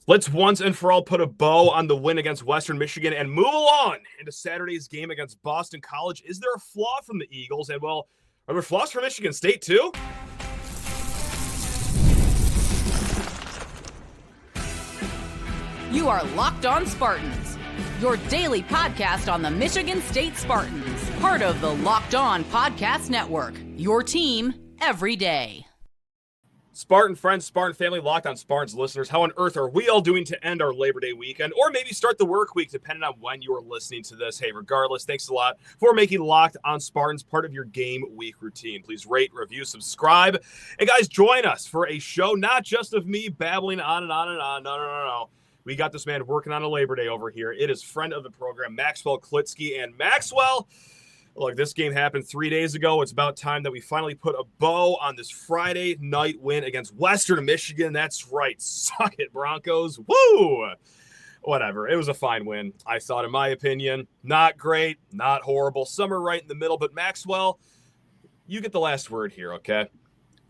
Let's once and for all put a bow on the win against Western Michigan and move along into Saturday's game against Boston College. Is there a flaw from the Eagles? And, well, are there flaws from Michigan State, too? You are Locked On Spartans, your daily podcast on the Michigan State Spartans, part of the Locked On Podcast Network, your team every day. Spartan friends, Spartan family, Locked On Spartans listeners, how on earth are we all doing to end our Labor Day weekend, or maybe start the work week, depending on when you are listening to this? Hey, regardless, thanks a lot for making Locked On Spartans part of your game week routine. Please rate, review, subscribe, and guys, join us for a show not just of me babbling on and on and on. No. We got this man working on a Labor Day over here. It is friend of the program, Maxwell Klitzke. And Maxwell, look, this game happened 3 days ago. It's about time that we finally put a bow on this Friday night win against Western Michigan. That's right. Suck it, Broncos. Woo! Whatever. It was a fine win, I thought, in my opinion. Not great, not horrible. Some are right in the middle. But Maxwell, you get the last word here, okay?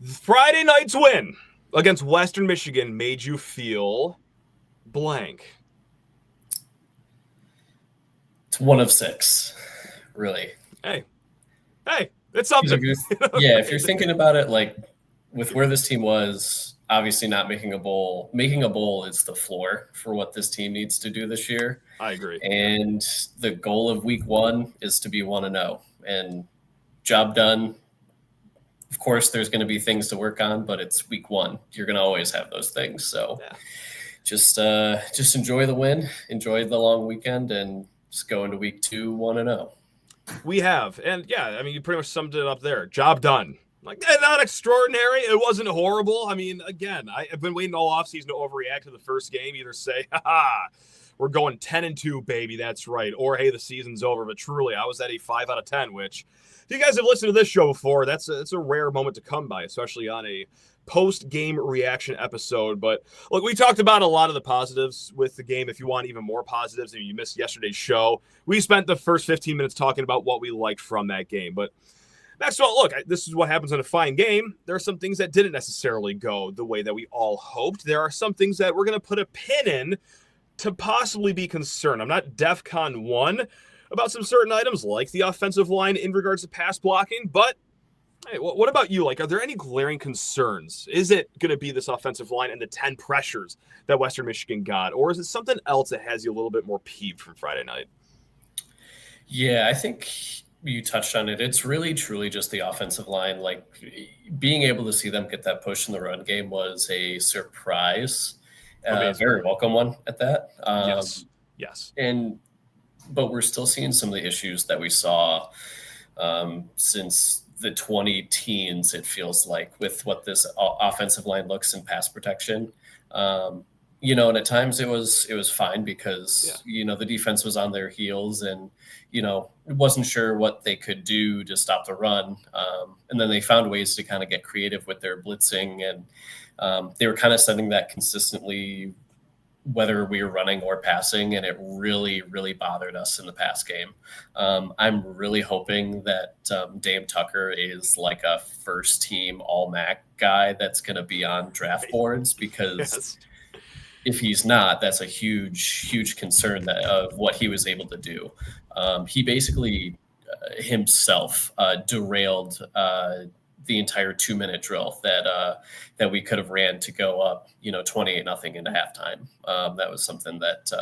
Friday night's win against Western Michigan made you feel blank. It's 1 of 6, really. Hey, it's something. If you're thinking about it, like with where this team was, obviously not making a bowl. Making a bowl is the floor for what this team needs to do this year. I agree. And the goal of week 1 is to be 1-0, and job done. Of course, there's going to be things to work on, but it's week 1. You're going to always have those things. So. Yeah. Just enjoy the win, enjoy the long weekend, and just go into week 2 1-0. We have, and yeah, I mean, you pretty much summed it up there. Job done. Like, not extraordinary. It wasn't horrible. I mean, again, I've been waiting all offseason to overreact to the first game. Either say, we're going 10-2, baby, that's right, or hey, the season's over. But truly, I was at a 5 out of 10, which, if you guys have listened to this show before, it's a rare moment to come by, especially on a post-game reaction episode. But look, we talked about a lot of the positives with the game. If you want even more positives and you missed yesterday's show, we spent the first 15 minutes talking about what we liked from that game. But Maxwell, look, this is what happens in a fine game. There are some things that didn't necessarily go the way that we all hoped. There are some things that we're going to put a pin in to possibly be concerned. I'm not DEFCON 1 about some certain items like the offensive line in regards to pass blocking, but hey, what about you? Like, are there any glaring concerns? Is it going to be this offensive line and the 10 pressures that Western Michigan got, or is it something else that has you a little bit more peeved from Friday night? Yeah, I think you touched on it. It's really, truly just the offensive line. Like, being able to see them get that push in the run game was a surprise, a very welcome one at that. Yes. But we're still seeing some of the issues that we saw since the 20 teens, it feels like, with what this offensive line looks in pass protection. And at times it was fine because, the defense was on their heels and, wasn't sure what they could do to stop the run. And then they found ways to kind of get creative with their blitzing, and they were kind of sending that consistently, whether we were running or passing, and it really, really bothered us in the pass game. I'm really hoping that Dame Tucker is like a first-team All-MAC guy that's going to be on draft boards, because if he's not, that's a huge, huge concern of what he was able to do. He basically himself derailed the entire 2-minute drill that we could have ran to go up, 28-0 into halftime. That was something that,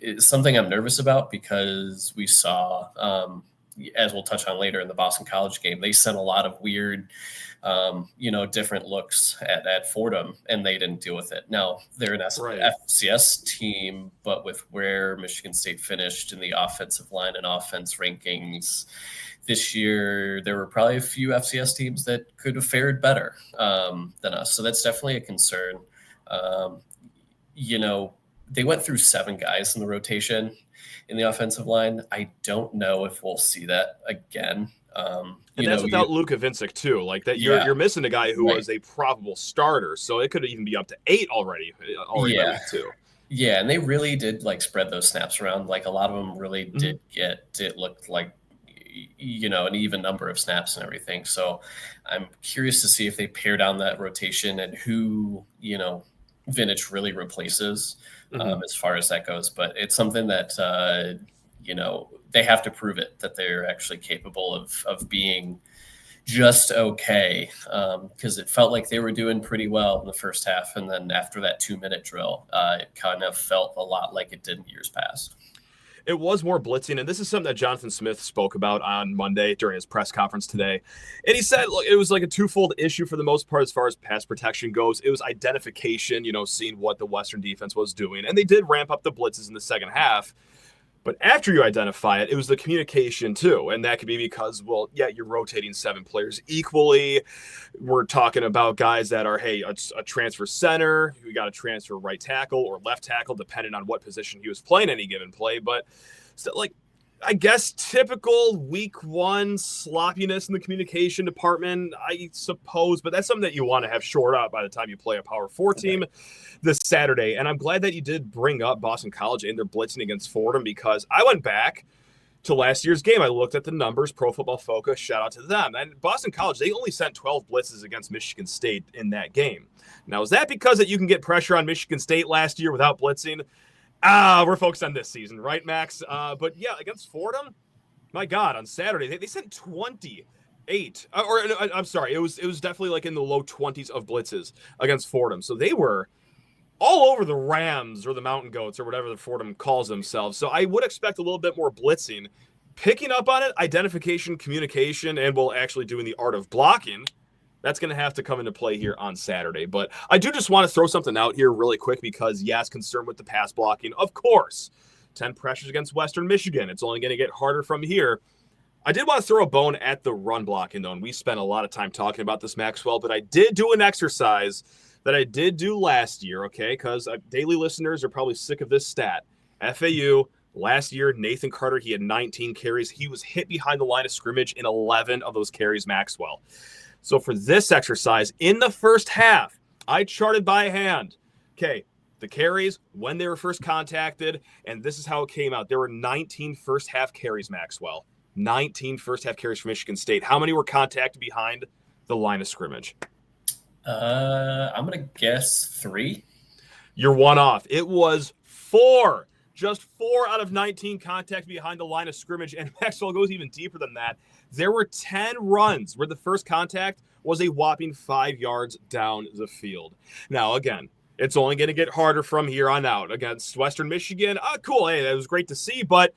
is something I'm nervous about, because we saw, as we'll touch on later in the Boston College game, they sent a lot of weird, different looks at Fordham, and they didn't deal with it. Now, they're an FCS team, but with where Michigan State finished in the offensive line and offense rankings this year, there were probably a few FCS teams that could have fared better than us. So that's definitely a concern. They went through 7 guys in the rotation in the offensive line. I don't know if we'll see that again. And that's without Luka Vincic too. Like that, you're missing a guy who was a probable starter, so it could even be up to 8 already by week 2. Yeah, and they really did spread those snaps around. Like, a lot of them really did it looked like an even number of snaps and everything. So I'm curious to see if they pare down that rotation and who Vincic really replaces as far as that goes. But it's something that, they have to prove it, that they're actually capable of being just okay, because it felt like they were doing pretty well in the first half. And then after that 2-minute drill, it kind of felt a lot like it did in years past. It was more blitzing, and this is something that Jonathan Smith spoke about on Monday during his press conference today. And he said, look, it was like a twofold issue for the most part as far as pass protection goes. It was identification, seeing what the Western defense was doing. And they did ramp up the blitzes in the second half. But after you identify it, it was the communication too. And that could be because, you're rotating 7 players equally. We're talking about guys that are, a transfer center. We got a transfer right tackle or left tackle, depending on what position he was playing any given play. But still, I guess typical week 1 sloppiness in the communication department, I suppose, but that's something that you want to have shored up by the time you play a Power 4 team this Saturday. And I'm glad that you did bring up Boston College and their blitzing against Fordham, because I went back to last year's game. I looked at the numbers, Pro Football Focus, shout out to them. And Boston College, they only sent 12 blitzes against Michigan State in that game. Now, is that because that you can get pressure on Michigan State last year without blitzing? We're focused on this season, right, Max? But yeah, against Fordham, my God, on Saturday, they sent 28. I'm sorry, it was definitely in the low 20s of blitzes against Fordham. So they were all over the Rams or the Mountain Goats or whatever the Fordham calls themselves. So I would expect a little bit more blitzing. Picking up on it, identification, communication, and actually doing the art of blocking. That's going to have to come into play here on Saturday. But I do just want to throw something out here really quick because, yes, concerned with the pass blocking. Of course, 10 pressures against Western Michigan. It's only going to get harder from here. I did want to throw a bone at the run blocking, though, and we spent a lot of time talking about this, Maxwell, but I did do an exercise that I did do last year, okay, because daily listeners are probably sick of this stat. FAU, last year, Nathan Carter, he had 19 carries. He was hit behind the line of scrimmage in 11 of those carries, Maxwell. So for this exercise, in the first half, I charted by hand, okay, the carries, when they were first contacted, and this is how it came out. There were 19 first half carries, Maxwell. 19 first half carries for Michigan State. How many were contacted behind the line of scrimmage? I'm going to guess 3. You're one off. It was 4. Just 4 out of 19 contact behind the line of scrimmage. And Maxwell goes even deeper than that. There were 10 runs where the first contact was a whopping 5 yards down the field. Now, again, it's only going to get harder from here on out against Western Michigan. Cool. Hey, that was great to see, but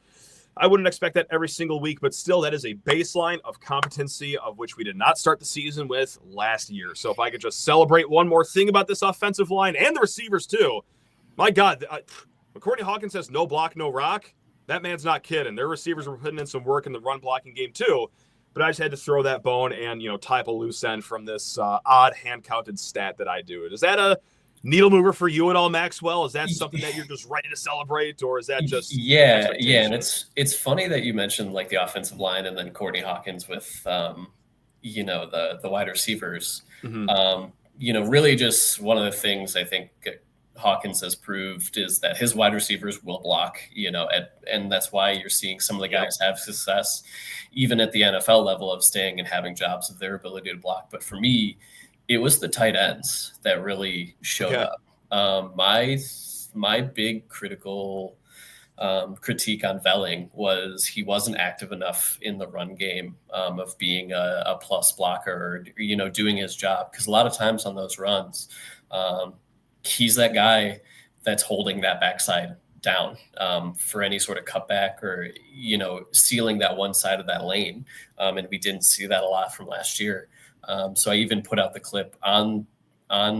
I wouldn't expect that every single week. But still, that is a baseline of competency of which we did not start the season with last year. So if I could just celebrate one more thing about this offensive line and the receivers too, my God, when Courtney Hawkins says no block, no rock, that man's not kidding. Their receivers were putting in some work in the run blocking game too. But I just had to throw that bone and, tie up a loose end from this odd hand-counted stat that I do. Is that a needle mover for you at all, Maxwell? Is that something that you're just ready to celebrate, or is that just yeah? And it's funny that you mentioned the offensive line and then Courtney Hawkins with the wide receivers. Mm-hmm. Really just one of the things I think Hawkins has proved is that his wide receivers will block, and that's why you're seeing some of the guys have success, even at the NFL level, of staying and having jobs of their ability to block. But for me, it was the tight ends that really showed up. My big critical critique on Velling was he wasn't active enough in the run game of being a plus blocker, or, doing his job. Because a lot of times on those runs, he's that guy that's holding that backside down for any sort of cutback or, sealing that one side of that lane. And we didn't see that a lot from last year. So I even put out the clip on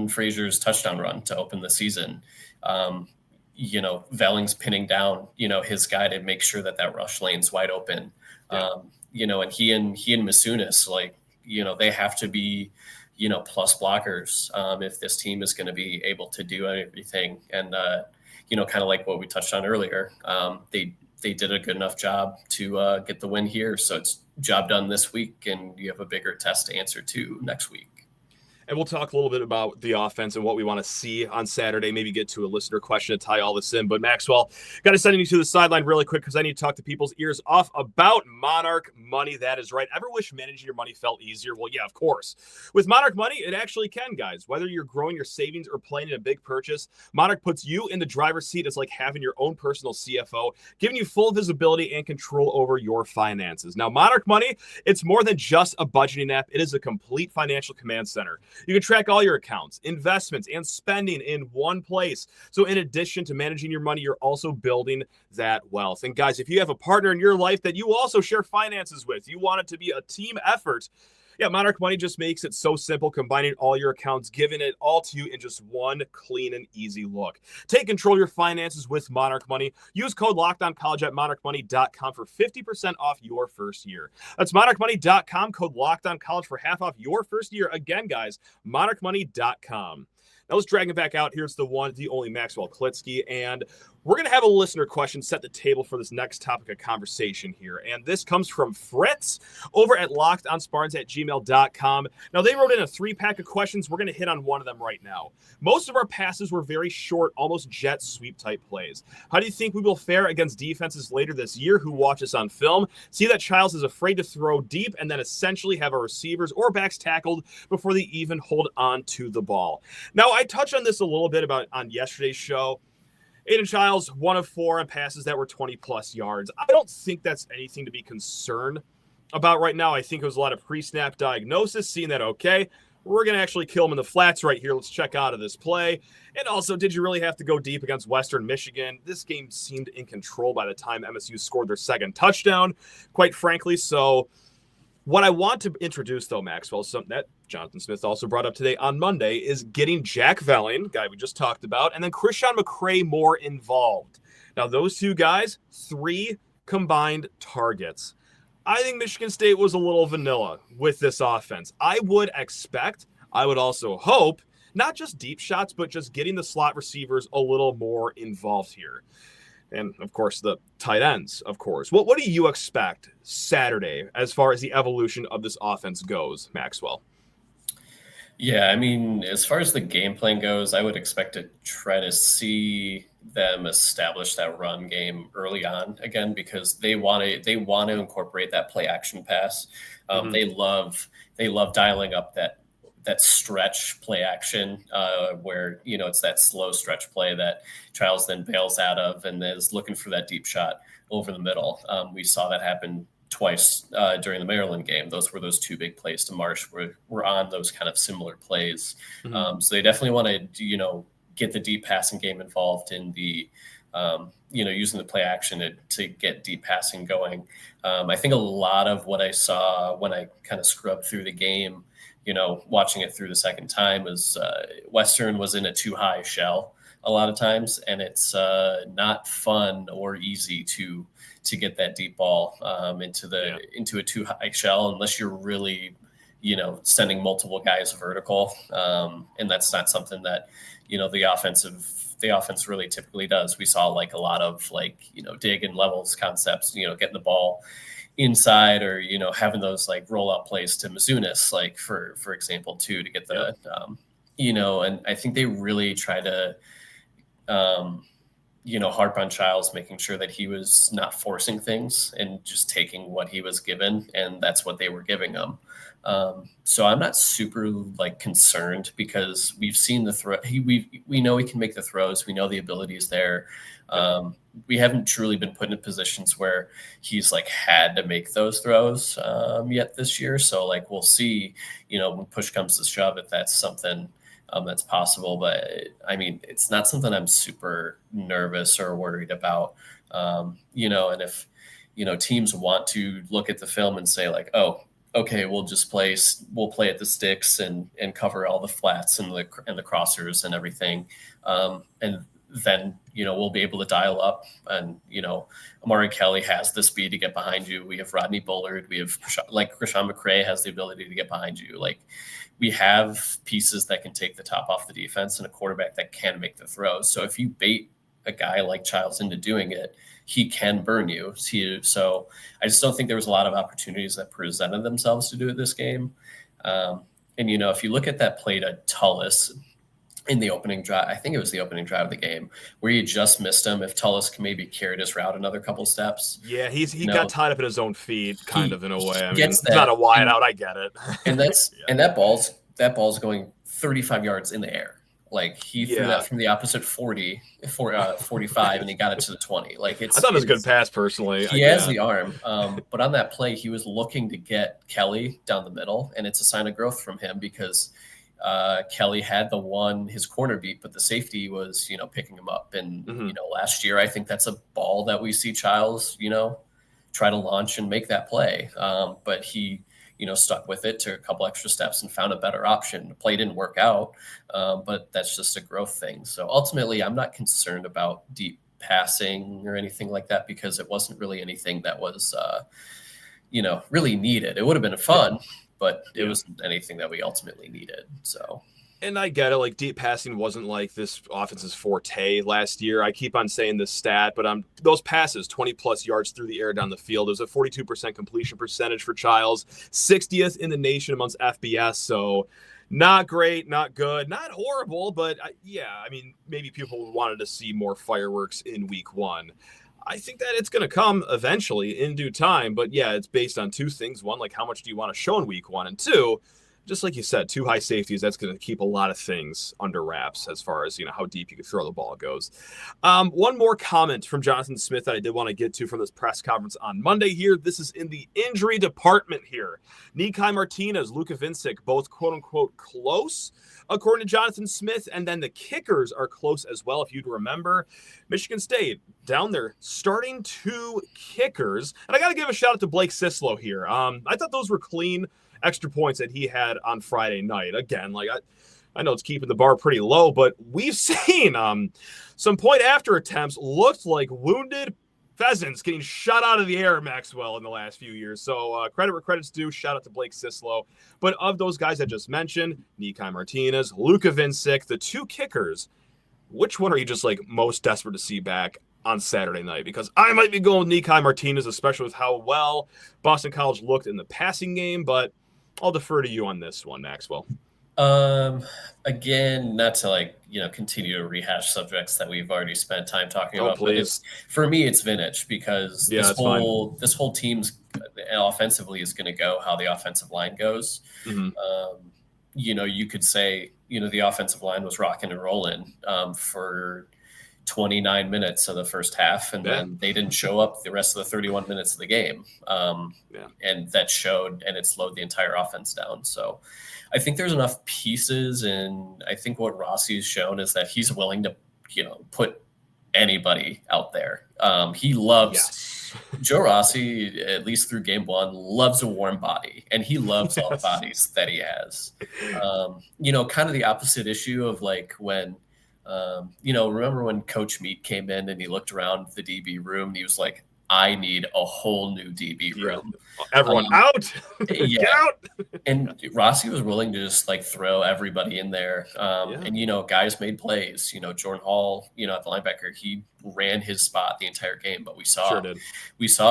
Frazier's touchdown run to open the season. Velling's pinning down, his guy to make sure that rush lane's wide open. And he and Masunis, they have to be, plus blockers if this team is going to be able to do everything. And, kind of like what we touched on earlier, they did a good enough job to get the win here. So it's job done this week, and you have a bigger test to answer to next week. And we'll talk a little bit about the offense and what we want to see on Saturday, maybe get to a listener question to tie all this in. But Maxwell, got to send you to the sideline really quick because I need to talk to people's ears off about Monarch Money. That is right. Ever wish managing your money felt easier? Well, yeah, of course. With Monarch Money, it actually can, guys. Whether you're growing your savings or planning a big purchase, Monarch puts you in the driver's seat. It's like having your own personal CFO, giving you full visibility and control over your finances. Now, Monarch Money, it's more than just a budgeting app. It is a complete financial command center. You can track all your accounts, investments, and spending in one place. So in addition to managing your money, you're also building that wealth. And guys, if you have a partner in your life that you also share finances with, you want it to be a team effort, yeah, Monarch Money just makes it so simple, combining all your accounts, giving it all to you in just one clean and easy look. Take control of your finances with Monarch Money. Use code LOCKEDONCollege at monarchmoney.com for 50% off your first year. That's monarchmoney.com, code LOCKEDONCollege for half off your first year. Again, guys, monarchmoney.com. Now let's drag it back out. Here's the one, the only Maxwell Klitzke, and we're going to have a listener question set the table for this next topic of conversation here. And this comes from Fritz over at lockedonspartans@gmail.com. Now, they wrote in a 3-pack of questions. We're going to hit on one of them right now. Most of our passes were very short, almost jet sweep type plays. How do you think we will fare against defenses later this year who watch us on film, see that Childs is afraid to throw deep, and then essentially have our receivers or backs tackled before they even hold on to the ball? Now, I touched on this a little bit on yesterday's show. Aiden Childs, 1 of 4 on passes that were 20-plus yards. I don't think that's anything to be concerned about right now. I think it was a lot of pre-snap diagnosis, seeing that, okay, we're going to actually kill him in the flats right here. Let's check out of this play. And also, did you really have to go deep against Western Michigan? This game seemed in control by the time MSU scored their second touchdown, quite frankly. So what I want to introduce, though, Maxwell, something that Jonathan Smith also brought up today on Monday, is getting Jack Velling, guy we just talked about, and then Christian McCray more involved. Now, those two guys, 3 combined targets. I think Michigan State was a little vanilla with this offense. I would expect, I would also hope, not just deep shots, but just getting the slot receivers a little more involved here. And, of course, the tight ends, of course. What do you expect Saturday as far as the evolution of this offense goes, Maxwell? Yeah, I mean, as far as the game plan goes, I would expect to try to see them establish that run game early on again, because they want to incorporate that play action pass. They love dialing up that stretch play action where, it's that slow stretch play that Childs then bails out of and is looking for that deep shot over the middle. We saw that happen twice during the Maryland game. Those were those 2 big plays to Marsh were on those kind of similar plays. So they definitely want to, get the deep passing game involved in the, using the play action to get deep passing going. I think a lot of what I saw when I kind of scrubbed through the game, watching it through the second time, was Western was in a too high shell a lot of times, and it's not fun or easy to get that deep ball into a too high shell unless you're really, sending multiple guys vertical, and that's not something that the offense really typically does. We saw a lot of dig and levels concepts, getting the ball inside, or having those roll out plays to Mizunis, for example, too, to get the and I think they really try to harp on Childs, making sure that he was not forcing things and just taking what he was given, and that's what they were giving him. So I'm not super concerned, because we've seen the throw. We know he can make the throws. We know the ability is there. We haven't truly been put in positions where he's had to make those throws yet this year. So we'll see, when push comes to shove, if that's something that's possible. But I mean, it's not something I'm super nervous or worried about. And if, teams want to look at the film and say oh, okay, we'll play at the sticks and cover all the flats and the crossers and everything. And then, we'll be able to dial up, and, Amari Kelly has the speed to get behind you. We have Rodney Bullard. We have Christian McCray has the ability to get behind you. We have pieces that can take the top off the defense and a quarterback that can make the throws. So if you bait a guy like Childs into doing it, he can burn you. So I just don't think there was a lot of opportunities that presented themselves to do it this game. And And, if you look at that play to Tullis in the opening drive, I think it was the opening drive of the game, where you just missed him. If Tullis can maybe carried his route another couple steps. Yeah, he got tied up in his own feet, kind of, in a way. I mean, it's that, not a wide out. I get it. And that's and that ball's going 35 yards in the air. Like he threw that from the opposite 45, and he got it to the 20. Like I thought it was a good pass personally. He has the arm, but on that play, he was looking to get Kelly down the middle, and it's a sign of growth from him because Kelly had his corner beat, but the safety was picking him up. And last year, I think that's a ball that we see Childs try to launch and make that play, but he stuck with it, took a couple extra steps and found a better option. The play didn't work out, but that's just a growth thing. So ultimately, I'm not concerned about deep passing or anything like that because it wasn't really anything that was, really needed. It would have been fun, but it wasn't anything that we ultimately needed. So. And I get it. Like deep passing wasn't like this offense's forte last year. I keep on saying this stat, but those passes, 20 plus yards through the air down the field. It was a 42% completion percentage for Childs, 60th in the nation amongst FBS. So not great, not good, not horrible, but maybe people wanted to see more fireworks in week one. I think that it's going to come eventually in due time. But yeah, it's based on two things. One, like how much do you want to show in week one? And two, just like you said, two high safeties, that's going to keep a lot of things under wraps as far as, how deep you can throw the ball goes. One more comment from Jonathan Smith that I did want to get to from this press conference on Monday here. This is in the injury department here. Nikai Martinez, Luka Vincic, both quote-unquote close, according to Jonathan Smith. And then the kickers are close as well. If you'd remember, Michigan State down there starting two kickers. And I got to give a shout out to Blake Sislow here. I thought those were clean extra points that he had on Friday night. Again, like I know it's keeping the bar pretty low, but we've seen some point after attempts looked like wounded pheasants getting shot out of the air, Maxwell, in the last few years. So credit where credit's due. Shout out to Blake Sislow. But of those guys I just mentioned, Nikai Martinez, Luka Vincic, the two kickers, which one are you just like most desperate to see back on Saturday night? Because I might be going with Nikai Martinez, especially with how well Boston College looked in the passing game, but I'll defer to you on this one, Maxwell. Again, not to continue to rehash subjects that we've already spent time talking about. Please. But for me, it's Vincic because this whole team's offensively is going to go how the offensive line goes. Mm-hmm. You could say, the offensive line was rocking and rolling for 29 minutes of the first half, and then they didn't show up the rest of the 31 minutes of the game. And that showed, and it slowed the entire offense down. So I think there's enough pieces, and I think what Rossi's shown is that he's willing to, put anybody out there. He loves Joe Rossi, at least through game one, loves a warm body, and he loves all the bodies that he has. Kind of the opposite issue of like when, remember when Coach Meat came in and he looked around the DB room and he was like, I need a whole new DB room. Everyone out. Get out. And Rossi was willing to just throw everybody in there. And, guys made plays. Jordan Hall, at the linebacker, he ran his spot the entire game, but we saw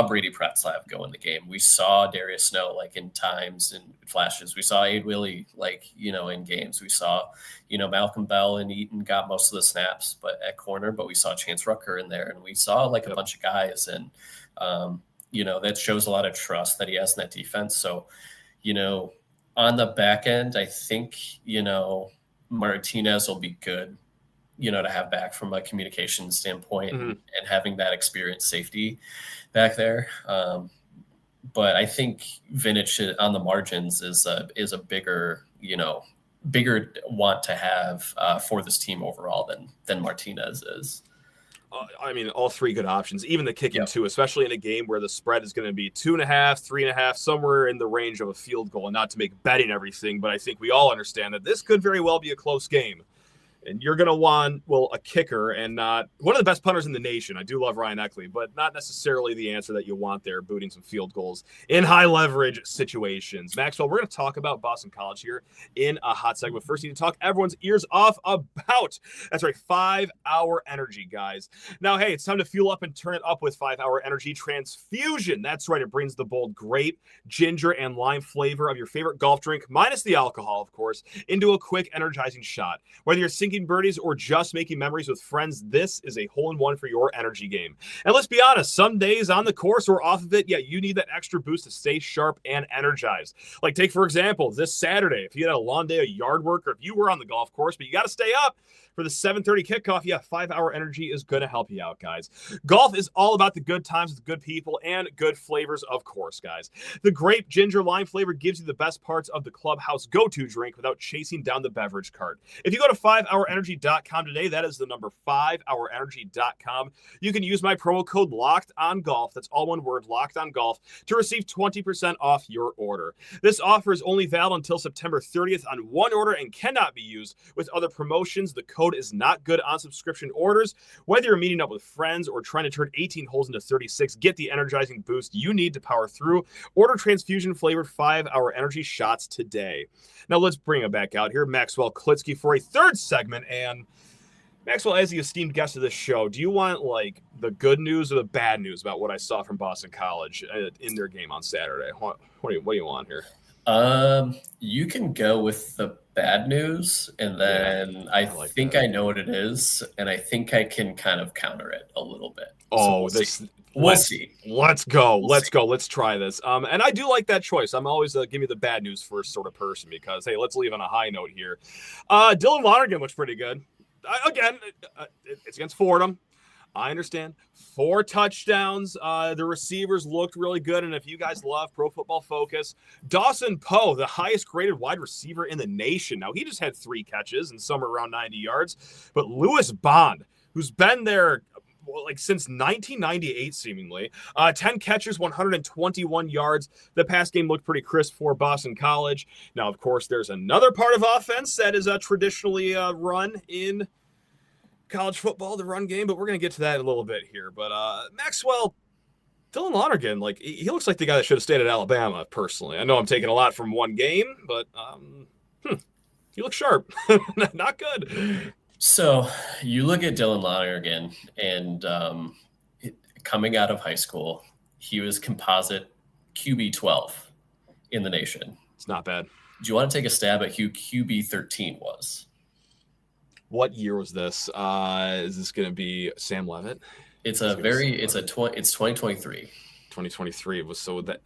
Brady Pratzlav go in the game. We saw Darius Snow in times and flashes. We saw Aid Willie in games. We saw Malcolm Bell and Eaton got most of the snaps but at corner, but we saw Chance Rucker in there, and we saw a bunch of guys, and that shows a lot of trust that he has in that defense. So on the back end, I think Martinez will be good to have back from a communication standpoint, and having that experienced safety back there. But I think Vincic on the margins is a bigger want to have for this team overall than Martinez is. All three good options, even the kicking too, especially in a game where the spread is going to be 2.5, 3.5, somewhere in the range of a field goal. And not to make betting everything, but I think we all understand that this could very well be a close game. And you're going to want, well, a kicker and not one of the best punters in the nation. I do love Ryan Eckley, but not necessarily the answer that you want there, booting some field goals in high leverage situations. Maxwell, we're going to talk about Boston College here in a hot segment. First, you need to talk everyone's ears off about, that's right, 5-Hour Energy, guys. Now, hey, it's time to fuel up and turn it up with 5-Hour Energy Transfusion. That's right, it brings the bold grape, ginger, and lime flavor of your favorite golf drink, minus the alcohol, of course, into a quick, energizing shot. Whether you're sinking birdies or just making memories with friends, this is a hole-in-one for your energy game. And let's be honest, some days on the course or off of it, you need that extra boost to stay sharp and energized. Like take, for example, this Saturday, if you had a long day of yard work or if you were on the golf course, but you got to stay up for the 7:30 kickoff, 5-Hour Energy is going to help you out, guys. Golf is all about the good times with good people and good flavors, of course, guys. The grape, ginger, lime flavor gives you the best parts of the clubhouse go-to drink without chasing down the beverage cart. If you go to 5hourenergy.com today, that is the number 5hourenergy.com, you can use my promo code LOCKEDONGOLF, that's all one word, LOCKEDONGOLF, to receive 20% off your order. This offer is only valid until September 30th on one order and cannot be used with other promotions. The code is not good on subscription orders. Whether you're meeting up with friends or trying to turn 18 holes into 36, get the energizing boost you need to power through. Order transfusion flavored 5-Hour Energy shots today. Now let's bring it back out here. Maxwell Klitzke for a third segment. And Maxwell, as the esteemed guest of this show, do you want like the good news or the bad news about what I saw from Boston College in their game on Saturday? What do you want here? You can go with the bad news, and then I think I know what it is, and I think I can kind of counter it a little bit. Oh, so we'll see. Let's go. Let's try this. And I do like that choice. I'm always give me the bad news first sort of person because, hey, let's leave on a high note here. Dylan Lonergan looks pretty good. It's against Fordham. I understand. 4 touchdowns. The receivers looked really good. And if you guys love Pro Football Focus, Dawson Poe, the highest graded wide receiver in the nation. Now, he just had 3 catches and some around 90 yards. But Lewis Bond, who's been there since 1998, seemingly, 10 catches, 121 yards. The pass game looked pretty crisp for Boston College. Now, of course, there's another part of offense that is traditionally run in college football, the run game, but we're going to get to that in a little bit here. But Maxwell, Dylan Lonergan, he looks like the guy that should have stayed at Alabama, personally. I know I'm taking a lot from one game, but he looks sharp. Not good. So you look at Dylan Lonergan, and coming out of high school, he was composite QB 12 in the nation. It's not bad. Do you want to take a stab at who QB 13 was? What year was this? Is this going to be Sam Levitt? It's 2023. 2023 was so that.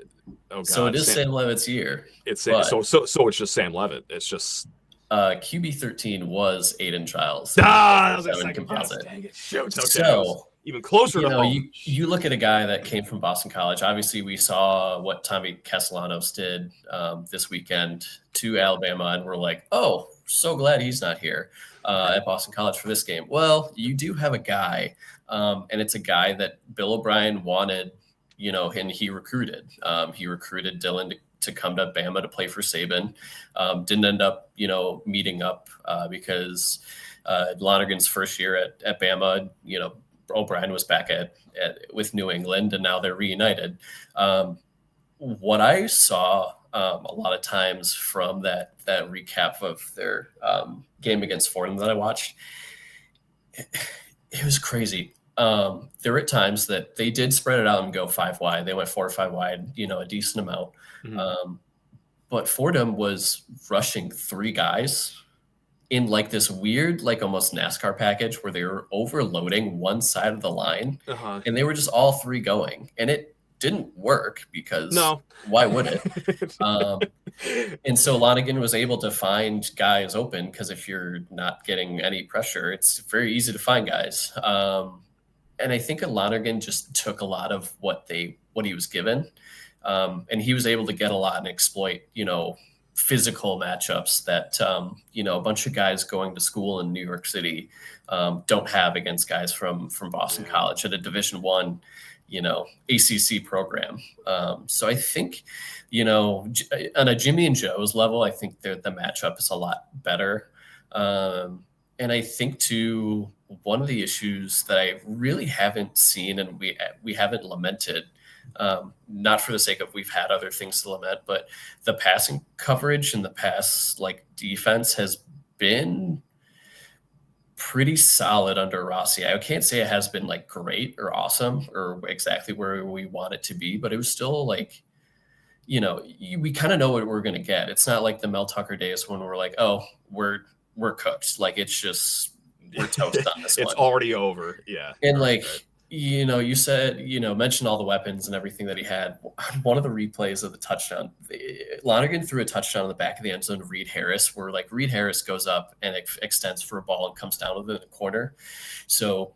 Oh God! So it is Sam Levitt's year. So it's just Sam Levitt. It's just. QB 13 was Aiden Childs. That was a second composite. Dang it! Shoot. Okay. So even closer to home. You look at a guy that came from Boston College. Obviously, we saw what Tommy Castellanos did this weekend to Alabama, and we're like, oh, so glad he's not here at Boston College for this game. Well, you do have a guy, and it's a guy that Bill O'Brien wanted, and he recruited. He recruited Dylan to come to Bama to play for Saban. Didn't end up, meeting up because Lonergan's first year at Bama, O'Brien was back with New England, and now they're reunited. What I saw a lot of times from that recap of their game against Fordham that I watched, it was crazy. There were times that they did spread it out and go 5 wide. They went 4 or 5 wide, a decent amount. Mm-hmm. But Fordham was rushing 3 guys in this weird, almost NASCAR package where they were overloading one side of the line, and they were just all 3 going, and it didn't work because why would it? And so Lonergan was able to find guys open because if you're not getting any pressure, it's very easy to find guys. And I think Lonergan just took a lot of what he was given. And he was able to get a lot and exploit, physical matchups that, a bunch of guys going to school in New York City don't have against guys from Boston College at a Division I, ACC program. So I think, on a Jimmy and Joe's level, I think the matchup is a lot better. And I think too, one of the issues that I really haven't seen, and we haven't lamented, not for the sake of we've had other things to lament, but the passing coverage and the pass like defense has been pretty solid under Rossi. I can't say it has been like great or awesome or exactly where we want it to be, but it was still like, we kind of know what we're going to get. It's not like the Mel Tucker days when we're like, oh, we're cooked. Like, it's just, we're toast on this one. It's already over. Yeah. And right. You said, mentioned all the weapons and everything that he had. One of the replays of the touchdown, Lonergan threw a touchdown in the back of the end zone to Reed Harris, where like Reed Harris goes up and extends for a ball and comes down with it in the corner. So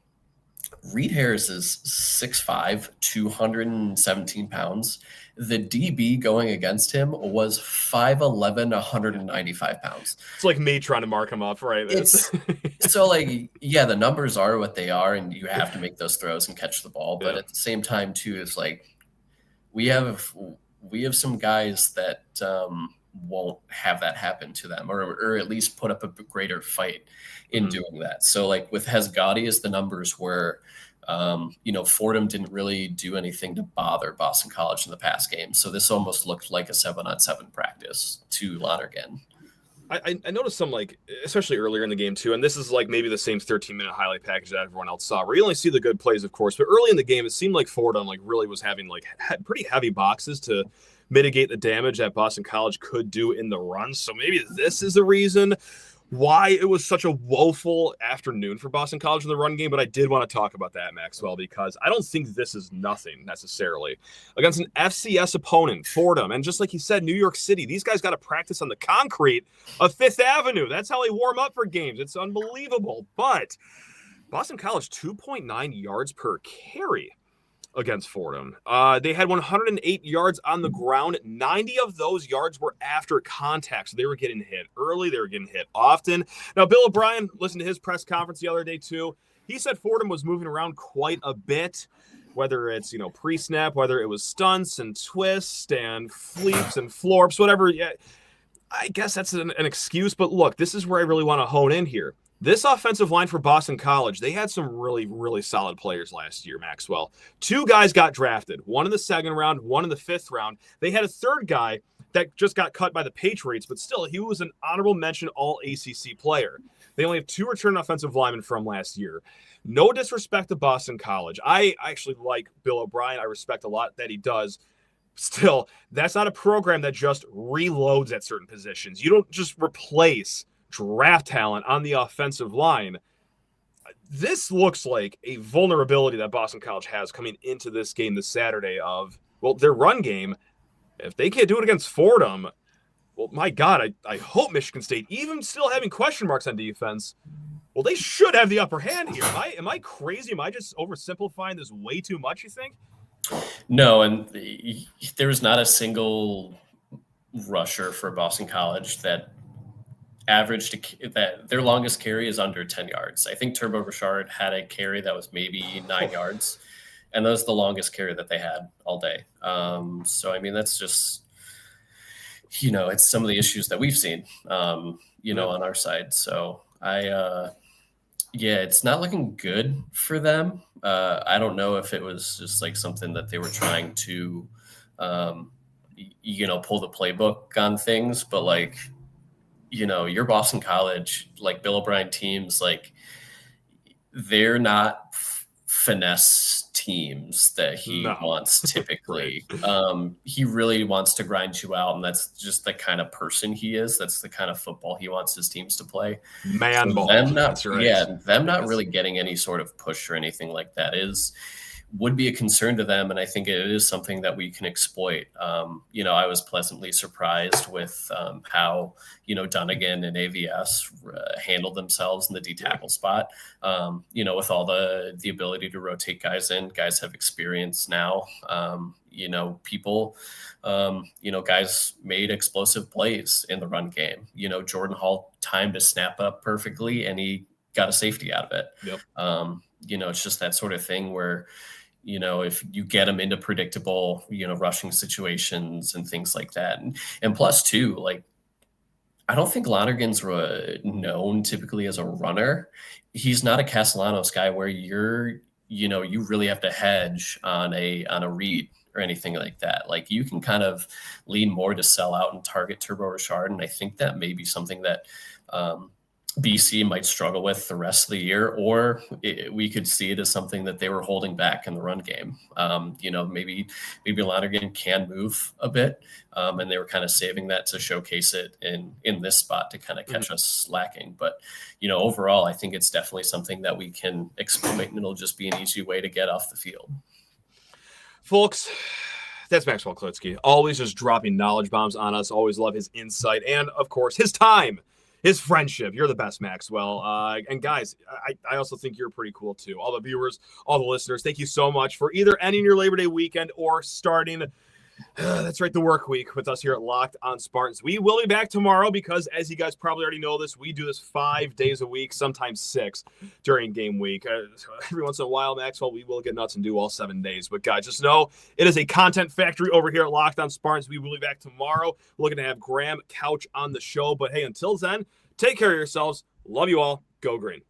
Reed Harris is 6'5", 217 pounds. The DB going against him was 5'11", 195 pounds. It's like me trying to mark him up, right? It's so like, yeah, the numbers are what they are, and you have to make those throws and catch the ball. But at the same time, too, it's like we have some guys that won't have that happen to them, or at least put up a greater fight in doing that. So like with as gaudy as the numbers were, Fordham didn't really do anything to bother Boston College in the past game. So this almost looked like a 7-on-7 practice to Lonergan. I noticed some, like, especially earlier in the game too, and this is like maybe the same 13-minute highlight package that everyone else saw, where you only see the good plays, of course, but early in the game, it seemed like Fordham like really was having like pretty heavy boxes to mitigate the damage that Boston College could do in the run. So maybe this is the reason why it was such a woeful afternoon for Boston College in the run game. But I did want to talk about that, Maxwell, because I don't think this is nothing necessarily against an FCS opponent, Fordham. And just like you said, New York City, these guys got to practice on the concrete of Fifth Avenue. That's how they warm up for games. It's unbelievable. But Boston College, 2.9 yards per carry against Fordham. They had 108 yards on the ground. 90 of those yards were after contact. So they were getting hit early. They were getting hit often. Now, Bill O'Brien, listened to his press conference the other day too. He said Fordham was moving around quite a bit, whether it's, pre-snap, whether it was stunts and twists and fleeps and florps, whatever. Yeah, I guess that's an excuse. But look, this is where I really want to hone in here. This offensive line for Boston College, they had some really, really solid players last year, Maxwell. 2 guys got drafted, one in the 2nd round, one in the 5th round. They had a 3rd guy that just got cut by the Patriots, but still, he was an honorable mention all-ACC player. They only have 2 return offensive linemen from last year. No disrespect to Boston College. I actually like Bill O'Brien. I respect a lot that he does. Still, that's not a program that just reloads at certain positions. You don't just replace draft talent on the offensive line. This looks like a vulnerability that Boston College has coming into this game this Saturday of, well, their run game. If they can't do it against Fordham, well, my God, I hope Michigan State, even still having question marks on defense, well, they should have the upper hand here. Am I crazy? Am I just oversimplifying this way too much, you think? No, and there's not a single rusher for Boston College that that their longest carry is under 10 yards. I think Turbo Richard had a carry that was maybe 9 yards, and that was the longest carry that they had all day. So, I mean, that's just, it's some of the issues that we've seen, on our side. So it's not looking good for them. I don't know if it was just like something that they were trying to, pull the playbook on things, but like, your Boston College, like Bill O'Brien teams, like they're not finesse teams that he wants typically. He really wants to grind you out, and that's just the kind of person he is. That's the kind of football he wants his teams to play. Man ball. That's right. Yeah, them not really getting any sort of push or anything like that would be a concern to them, and I think it is something that we can exploit. I was pleasantly surprised with how Dunnigan and AVS handled themselves in the D tackle spot. With all the ability to rotate guys in, guys have experience now. Guys made explosive plays in the run game. Jordan Hall timed a snap up perfectly, and he got a safety out of it. Yep. It's just that sort of thing where, if you get them into predictable, rushing situations and things like that. And plus too, like, I don't think Lonergan's known typically as a runner. He's not a Castellanos guy where you really have to hedge on a read or anything like that. Like, you can kind of lean more to sell out and target Turbo Richard. And I think that may be something that BC might struggle with the rest of the year, or we could see it as something that they were holding back in the run game. Maybe Lonergan can move a bit, and they were kind of saving that to showcase it in this spot to kind of catch us slacking. But, overall, I think it's definitely something that we can exploit, and it'll just be an easy way to get off the field. Folks, that's Maxwell Klitzke. Always just dropping knowledge bombs on us. Always love his insight and, of course, his time. His friendship. You're the best, Maxwell. And guys, I also think you're pretty cool too. All the viewers, all the listeners, thank you so much for either ending your Labor Day weekend or starting, that's right, the work week with us here at Locked on Spartans. We will be back tomorrow because, as you guys probably already know this, we do this 5 days a week, sometimes 6 during game week. Every once in a while, Maxwell, we will get nuts and do all 7 days. But guys, just know it is a content factory over here at Locked on Spartans. We will be back tomorrow. We're looking to have Graham Couch on the show. But hey, until then, take care of yourselves. Love you all. Go Green.